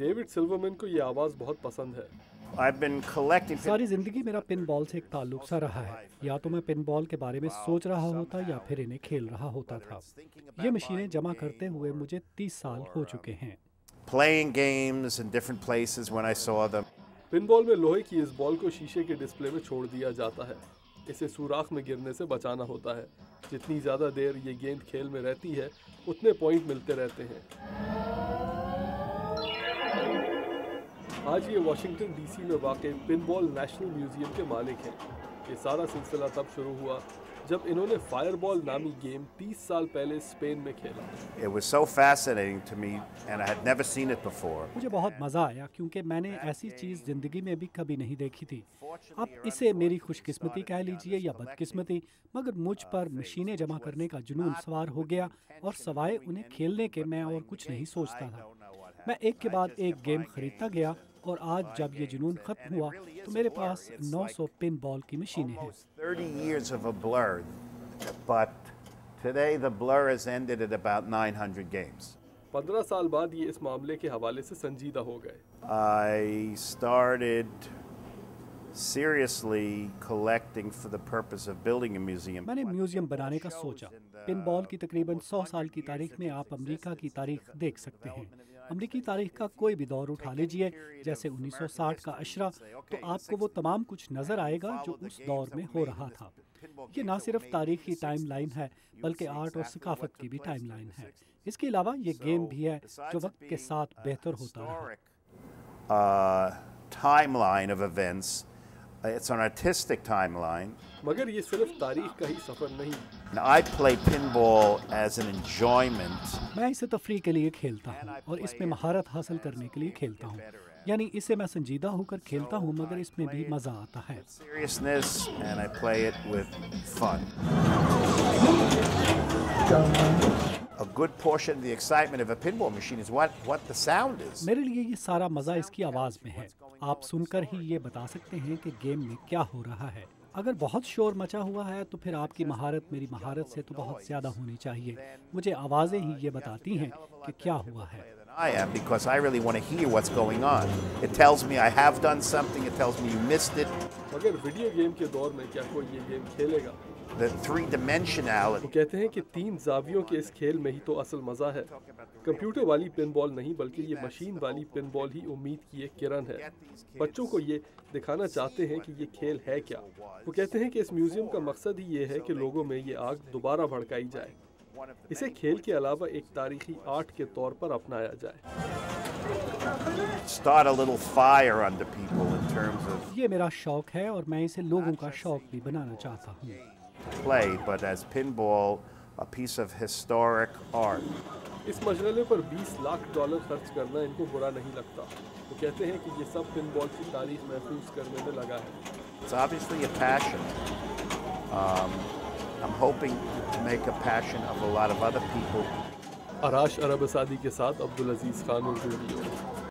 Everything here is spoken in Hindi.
डेविड सिल्वरमैन को ये आवाज़ बहुत पसंद है। I've been collecting सारी जिंदगी मेरा पिन बॉल से एक ताल्लुक सा रहा है। या तो मैं पिन बॉल के बारे में सोच रहा होता या फिर इन्हें खेल रहा होता था। ये मशीनें जमा करते हुए मुझे 30 साल हो चुके हैं। playing games in different places when I saw them. Pinball में लोहे की इस बॉल को शीशे के डिस्प्ले में छोड़ दिया जाता है। इसे सुराख में गिरने से बचाना होता है। जितनी ज़्यादा देर ये गेंद खेल में रहती है उतने पॉइंट मिलते रहते हैं। आज ये वाशिंगटन डीसी में वाक़ पिनबॉल नेशनल म्यूज़ियम के मालिक हैं। ये सारा सिलसिला तब शुरू हुआ जब इन्होंने फायरबॉल नामी गेम 30 साल पहले स्पेन में खेला। It was so fascinating to me and I had never seen it before. मुझे बहुत मज़ा आया क्योंकि मैंने ऐसी चीज़ ज़िंदगी में भी कभी नहीं देखी थी। अब इसे मेरी खुशकिस्मती कह लीजिए या बदकिस्मती, मगर मुझ पर मशीनें जमा करने का जुनून सवार हो गया और सवाए उन्हें खेलने के मैं और कुछ नहीं सोचता था। मैं एक के बाद एक गेम खरीदता गया और आज जब ये जुनून खत्म हुआ तो मेरे पास 900 पिन बॉल की मशीनें हैं। 30 years of a blur, but today the blur has ended at about 900 games. 15 साल बाद ये इस मामले के हवाले से संजीदा हो गए। I started seriously collecting for the purpose of building a museum. मैंने म्यूजियम बनाने का सोचा। पिन बॉल की तकरीबन 100 साल की तारीख में आप अमेरिका की तारीख देख सकते हैं। अमेरिकी तारीख का कोई भी दौर उठा लीजिए, जैसे 1960 का अशरा, तो आपको वो तमाम कुछ नज़र आएगा जो उस दौर में हो रहा था। ये ना सिर्फ तारीखी टाइम लाइन है बल्कि आर्ट और सकाफत की भी टाइम लाइन है। इसके अलावा ये गेम भी है जो वक्त के साथ बेहतर होता रहा। Timeline of events. It's an artistic timeline. मगर ये सिर्फ तारीख का ही सफ़र नहीं। Now, I play pinball as an enjoyment. मैं इसे तफरीह के लिए खेलता हूँ और इसमें महारत हासिल करने के लिए खेलता हूँ। यानी इसे मैं संजीदा होकर खेलता हूँ मगर इसमें भी मज़ा आता है। Seriousness, and I play it with fun. A good portion of the excitement of a pinball machine is what the sound is. मेरे लिए ये सारा मज़ा इसकी आवाज़ में है। आप सुनकर ही ये बता सकते हैं कि गेम में क्या हो रहा है। अगर बहुत शोर मचा हुआ है तो फिर आपकी महारत मेरी महारत से तो बहुत ज़्यादा होनी चाहिए। मुझे आवाज़ें ही ये बताती हैं कि क्या हुआ है। I am, because I really want to hear what's going on. It tells me I have done something. It tells me you missed it. मगर वीडियो गेम के दौर में क्या कोई ये गेम खेलेगा? The three-dimensionality. वो कहते हैं कि 3 ज़ावियों के इस खेल में ही तो असल मज़ा है। कंप्यूटर वाली पिनबॉल नहीं बल्कि ये मशीन वाली पिनबॉल ही उम्मीद की एक किरण है। बच्चों को ये दिखाना चाहते हैं कि ये खेल है क्या। वो कहते हैं कि इस म्यूज़ियम का मकसद ही ये है कि लोगों में ये आग दोबारा भड़काई जाए। इसे खेल के अलावा एक तारीखी आर्ट के तौर पर अपनाया जाए। Start a little fire under people in terms of ये मेरा शौक है और मैं इसे लोगों का शौक भी बनाना चाहता हूँ। play, but as pinball, a piece of historic art. इस मशगले पर $20 लाख खर्च करना इनको बुरा नहीं लगता। वो कहते हैं कि ये सब पिनबॉल की तारीख महफूज करने में लगा है। It's obviously a passion. I'm hoping to make a passion of a lot of other people. Arash अरब सादी के साथ अब्दुल अजीज खान और